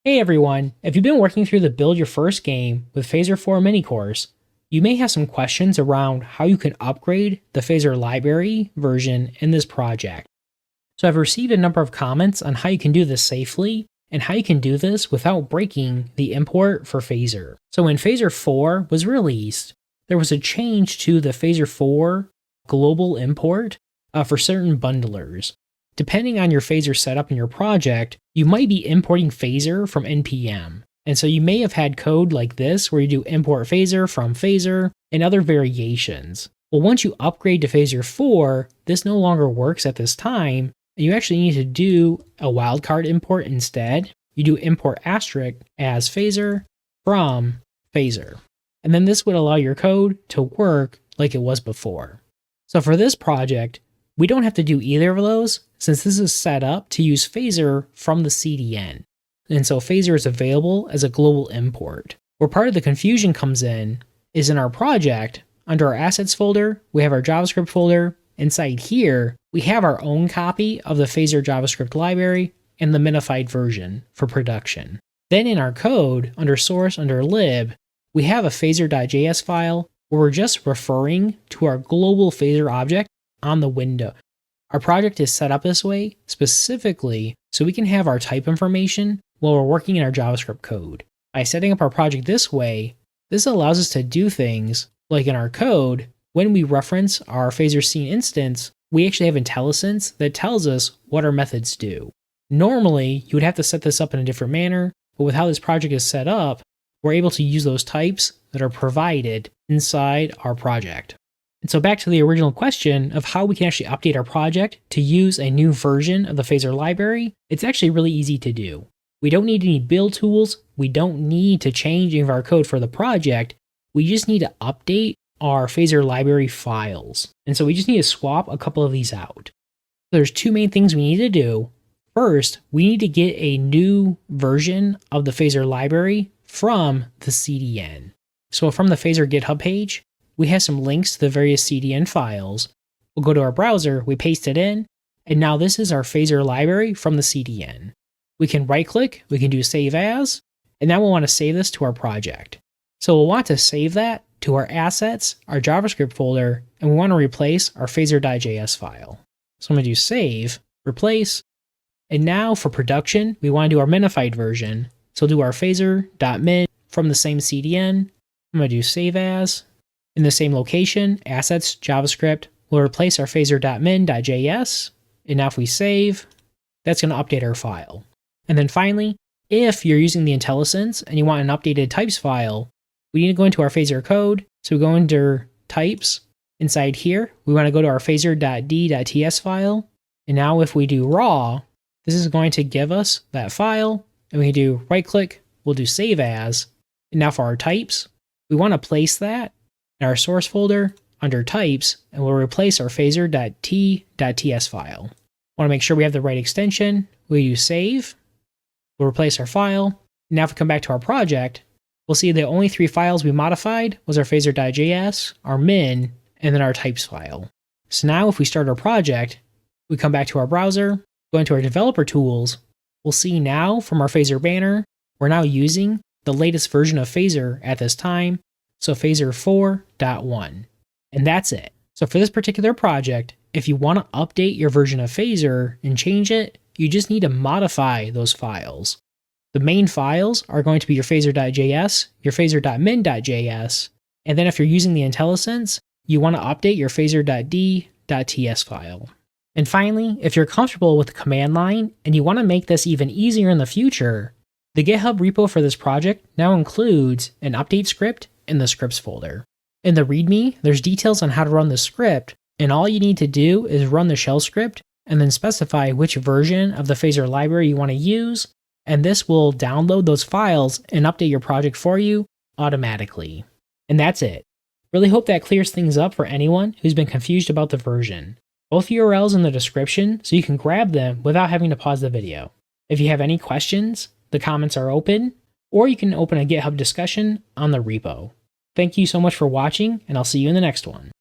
Hey everyone, if you've been working through the Build Your First Game with Phaser 4 mini course, you may have some questions around how you can upgrade the Phaser library version in this project. So I've received a number of comments on how you can do this safely and how you can do this without breaking the import for Phaser. So when Phaser 4 was released, there was a change to the Phaser 4 global import for certain bundlers. Depending on your Phaser setup in your project, you might be importing Phaser from npm. And so you may have had code like this where you do import Phaser from Phaser and other variations. Well, once you upgrade to Phaser 4, this no longer works at this time, and you actually need to do a wildcard import instead. You do import asterisk as Phaser from Phaser. And then this would allow your code to work like it was before. So for this project, we don't have to do either of those since this is set up to use Phaser from the CDN. And so Phaser is available as a global import. Where part of the confusion comes in is in our project, under our assets folder, we have our JavaScript folder. Inside here, we have our own copy of the Phaser JavaScript library and the minified version for production. Then in our code, under source, under lib, we have a phaser.js file where we're just referring to our global Phaser object on the window. Our project is set up this way specifically so we can have our type information while we're working in our JavaScript code. By setting up our project this way, this allows us to do things like in our code, when we reference our Phaser scene instance, we actually have IntelliSense that tells us what our methods do. Normally, you would have to set this up in a different manner, but with how this project is set up, we're able to use those types that are provided inside our project. And so back to the original question of how we can actually update our project to use a new version of the Phaser library, it's actually really easy to do. We don't need any build tools. We don't need to change any of our code for the project. We just need to update our Phaser library files. And so we just need to swap a couple of these out. There's two main things we need to do. First, we need to get a new version of the Phaser library from the CDN. So from the Phaser GitHub page, we have some links to the various CDN files. We'll go to our browser, we paste it in, and now this is our Phaser library from the CDN. We can right click, we can do save as, and now we'll want to save this to our project. So we'll want to save that to our assets, our JavaScript folder, and we want to replace our phaser.js file. So I'm going to do save, replace, and now for production, we want to do our minified version. So we'll do our phaser.min from the same CDN. I'm going to do save as. In the same location, assets, JavaScript, we'll replace our phaser.min.js. And now if we save, that's going to update our file. And then finally, if you're using the IntelliSense and you want an updated types file, we need to go into our Phaser code. So we go under types. Inside here, we want to go to our phaser.d.ts file. And now if we do raw, this is going to give us that file. And we can do right click, we'll do save as. And now for our types, we want to place that in our source folder under types, and we'll replace our phaser.t.ts file. Want to make sure we have the right extension. We use save. We'll replace our file. Now if we come back to our project, we'll see the only three files we modified was our phaser.js, our min, and then our types file. So now if we start our project, we come back to our browser, go into our developer tools, we'll see now from our Phaser banner, we're now using the latest version of Phaser at this time, so Phaser 4.1. And that's it. So for this particular project, if you want to update your version of Phaser and change it, you just need to modify those files. The main files are going to be your phaser.js, your phaser.min.js, and then if you're using the IntelliSense, you want to update your phaser.d.ts file. And finally, if you're comfortable with the command line and you want to make this even easier in the future, the GitHub repo for this project now includes an update script in the scripts folder. In the README, there's details on how to run the script, and all you need to do is run the shell script and then specify which version of the Phaser library you want to use, and this will download those files and update your project for you automatically. And that's it. Really hope that clears things up for anyone who's been confused about the version. Both URLs in the description so you can grab them without having to pause the video. If you have any questions, the comments are open, or you can open a GitHub discussion on the repo. Thank you so much for watching, and I'll see you in the next one.